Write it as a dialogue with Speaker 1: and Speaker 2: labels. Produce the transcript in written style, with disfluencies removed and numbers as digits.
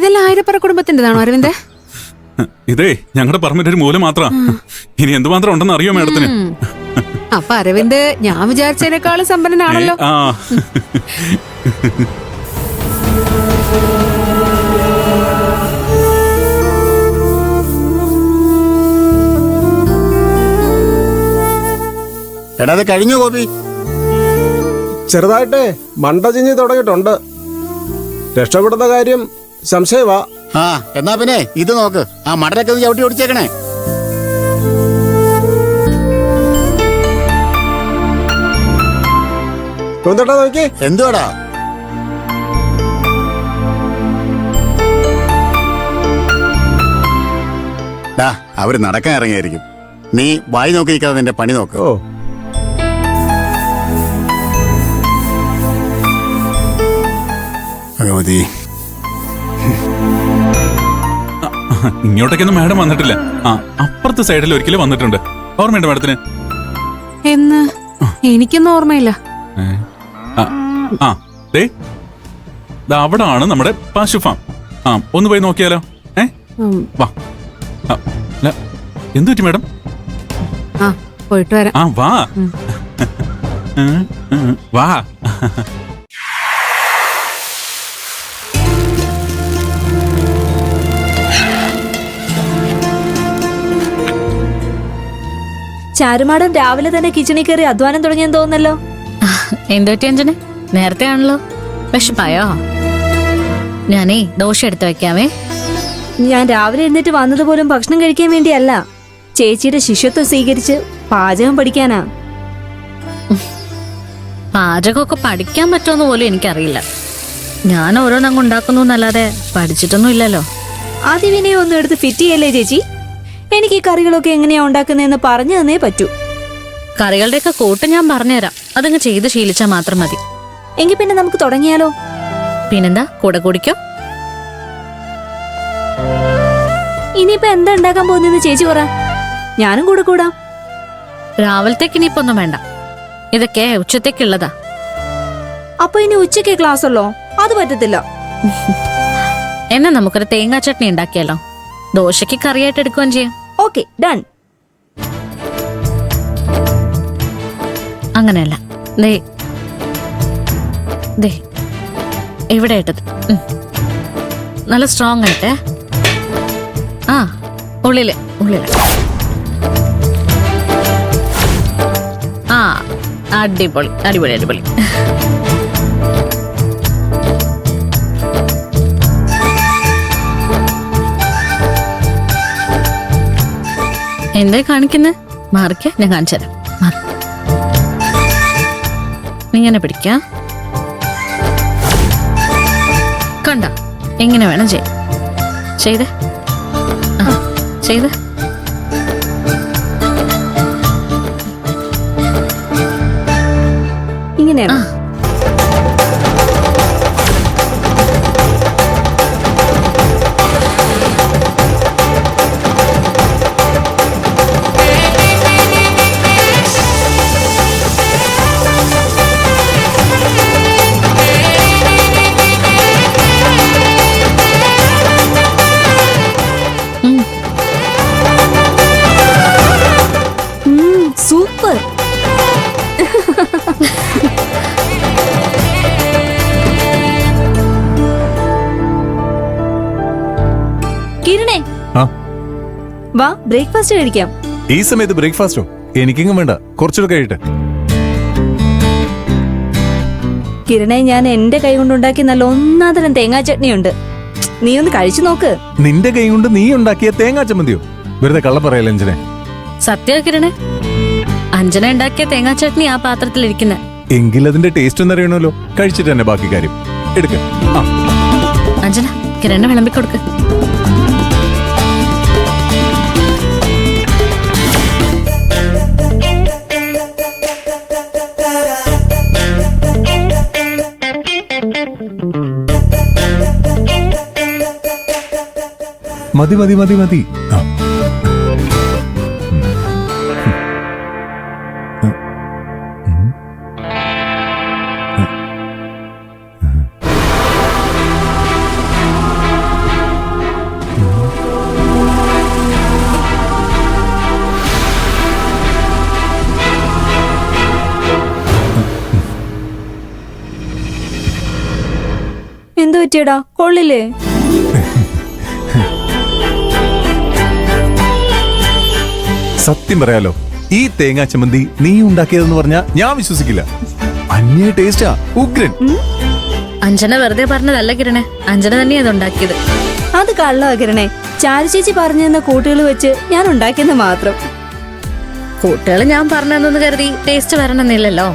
Speaker 1: ഇതെല്ലാം ആയിരപ്പറ കുടുംബത്തിൻ്റെതാണോ അരവിന്ദ്?
Speaker 2: ഇതേ ഞങ്ങളുടെ പറമ്പിന്റെ ഒരു മൂല മാത്രമാ. ഇനി എന്തുമാത്രം ഉണ്ടെന്ന് അറിയോ മാഡത്തിന്?
Speaker 1: അപ്പൊ അരവിന്ദ് ഞാൻ വിചാരിച്ചതിനേക്കാളും സമ്പന്നനാണല്ലോ.
Speaker 2: ആ
Speaker 3: എടാ അത് കഴിഞ്ഞു ഗോപി.
Speaker 4: ചെറുതായിട്ടേ മണ്ട ചിഞ്ഞ് തുടങ്ങിയിട്ടുണ്ട്. രക്ഷപ്പെടുന്ന കാര്യം സംശയമാ.
Speaker 3: ആ എന്നാ പിന്നെ ഇത് നോക്ക്, ആ മടലൊക്കെ ഒന്ന് ചവിട്ടി ഓടിച്ചേക്കണേ.
Speaker 4: തോന്നട്ടാ നോക്കി.
Speaker 3: എന്തുവാടാ? ഡാ അവര് നടക്കാൻ ഇറങ്ങിയായിരിക്കും. നീ വായി നോക്കി നിൽക്കാതെ നിന്റെ പണി നോക്ക്.
Speaker 4: ഓ
Speaker 3: ഭഗവതി,
Speaker 2: ഇങ്ങോട്ടേക്കൊന്നും മാഡം വന്നിട്ടില്ല. ആ അപ്പുറത്തെ സൈഡിൽ ഒരിക്കലും വന്നിട്ടുണ്ട്. ഓർമ്മയുണ്ട് മാഡത്തിന്?
Speaker 1: എന്ന് എനിക്കൊന്നും ഓർമ്മയില്ല.
Speaker 2: ആ ദേ അവിടെ ആണ് നമ്മുടെ പശു ഫാം. ആ ഒന്ന് പോയി നോക്കിയാലോ? വാ. എന്തു പറ്റി മാഡം?
Speaker 1: ആ പോയിട്ട് വരാം.
Speaker 2: ആ വാ വാ.
Speaker 5: ചാരുമാടൻ രാവിലെ തന്നെ കിച്ചണിൽ കയറി അധ്വാനം തുടങ്ങിയെന്ന് തോന്നല്ലോ.
Speaker 6: എന്തോറ്റി അഞ്ജനെ, നേരത്തെ ആണല്ലോ. വിശപ്പായോ? ഞാനേ ദോശ എടുത്തു വെക്കാമേ.
Speaker 5: ഞാൻ രാവിലെ എഴുന്നേറ്റ് വന്നതുപോലും ഭക്ഷണം കഴിക്കാൻ വേണ്ടിയല്ല, ചേച്ചിയുടെ ശിഷ്യത്വം സ്വീകരിച്ച് പാചകം പഠിക്കാനാ.
Speaker 6: പാചകമൊക്കെ പഠിക്കാൻ പറ്റുമെന്ന് പോലും എനിക്കറിയില്ല. ഞാൻ ഓരോന്നങ്ങ് ഉണ്ടാക്കുന്നു എന്നല്ലാതെ പഠിച്ചിട്ടൊന്നും ഇല്ലല്ലോ.
Speaker 5: അതിവിനെ ഒന്നും എടുത്ത് ഫിറ്റ് ചെയ്യല്ലേ ചേച്ചി? എനിക്ക് ഈ കറികളൊക്കെ എങ്ങനെയാ ഉണ്ടാക്കുന്നതെന്ന് പറഞ്ഞു തന്നേ പറ്റൂ.
Speaker 6: കറികളുടെയൊക്കെ കൂട്ട് ഞാൻ പറഞ്ഞുതരാം, അതങ്ങ് ചെയ്ത് ശീലിച്ചാൽ മാത്രം മതി.
Speaker 5: എങ്കിൽ പിന്നെ നമുക്ക് തുടങ്ങിയാലോ?
Speaker 6: പിന്നെന്താ, കൂടെ കുടിക്കോ?
Speaker 5: ഇനിയിപ്പോ എന്താ ഉണ്ടാക്കാൻ പോകുന്നതെന്ന് ചേച്ചി പറ, ഞാനും കൂടെ കൂടാം.
Speaker 6: രാവിലത്തേക്ക് ഇനിയിപ്പോ ഒന്നും വേണ്ട, ഇതൊക്കെ ഉച്ചത്തേക്കുള്ളതാ.
Speaker 5: അപ്പൊ ഇനി ഉച്ചയ്ക്ക് ക്ലാസ് ഉള്ളോ? അത് പറ്റത്തില്ല.
Speaker 6: എന്നാ നമുക്കൊരു തേങ്ങാ ചട്നി ഉണ്ടാക്കിയാലോ? ദോശയ്ക്ക് കറിയായിട്ട് എടുക്കുകയും ചെയ്യാം.
Speaker 5: Okay, done.
Speaker 6: അങ്ങനെയല്ല, ദേ ദേ ഇവിടെ ഇട്ടത് നല്ല സ്ട്രോങ് ആയിട്ടേ. ആ ഉള്ളില് ഉള്ളില്. ആ അടിപൊളി അടിപൊളി അടിപൊളി. എന്താ കാണിക്കുന്നത്? മാറിക്ക, ഞാൻ കാണിച്ചു തരാം. ഇങ്ങനെ പിടിക്കാം. കണ്ട, എങ്ങനെ വേണം ചെയ്തേ. ചെയ്തേ.
Speaker 5: ഇങ്ങനെയാണ്. സൂപ്പർ. കിരണേ, വാ ബ്രേക്ക്ഫാസ്റ്റ് കഴിക്കാം.
Speaker 7: ഈ സമയത്ത് ബ്രേക്ക്ഫാസ്റ്റോ? എനിക്കെങ്കിലും വേണ്ട, കുറച്ചുകൂടെ കഴിയട്ടെ.
Speaker 5: കിരണേ, ഞാൻ എന്റെ കൈ കൊണ്ടുണ്ടാക്കി നല്ല ഒന്നാതരം തേങ്ങാ ചട്നിയുണ്ട്, നീ ഒന്ന് കഴിച്ചു നോക്ക്.
Speaker 7: നിന്റെ കൈ കൊണ്ട് നീ ഉണ്ടാക്കിയ തേങ്ങാ ചമ്മന്തിയോ? വെറുതെ കള്ളം പറയല്ലേ അഞ്ജനെ.
Speaker 6: സത്യകിരണേ, അഞ്ജന ഉണ്ടാക്കിയ തേങ്ങാ ചട്നി ആ പാത്രത്തിലിരിക്കുന്ന.
Speaker 7: എങ്കിൽ അതിന്റെ ടേസ്റ്റ് ഒന്ന് അറിയണമല്ലോ. കഴിച്ചിട്ട് തന്നെ ബാക്കി കാര്യം എടുക്ക.
Speaker 6: അഞ്ജന, കിരണ് വിളമ്പിക്കൊടുക്ക്.
Speaker 7: മതി മതി മതി മതി.
Speaker 5: എന്തു പറ്റിയടാ, കൊള്ളില്ലേ?
Speaker 7: സത്യം പറയാലോ, ഈ തേങ്ങാ ചമ്മന്തി നീ ഉണ്ടാക്കിയതെന്ന് പറഞ്ഞാ ഞാൻ വിശ്വസിക്കില്ല. അന്യ ടേസ്റ്റാ, ഉഗ്രൻ.
Speaker 6: അഞ്ജന വെറുതെ പറഞ്ഞതല്ല കിരണേ, അഞ്ജന തന്നെയാ അത് ഉണ്ടാക്കിയത്.
Speaker 5: അത് കള്ളാകിരണേ. ചാരു ചേച്ചി പറഞ്ഞു തന്ന കൂട്ടുകൾ വെച്ച് ഞാൻ ഉണ്ടാക്കിയെന്ന് മാത്രം.
Speaker 6: കൂട്ടുകൾ ഞാൻ പറഞ്ഞതെന്ന് കരുതി ടേസ്റ്റ് വരണമെന്നില്ലല്ലോ.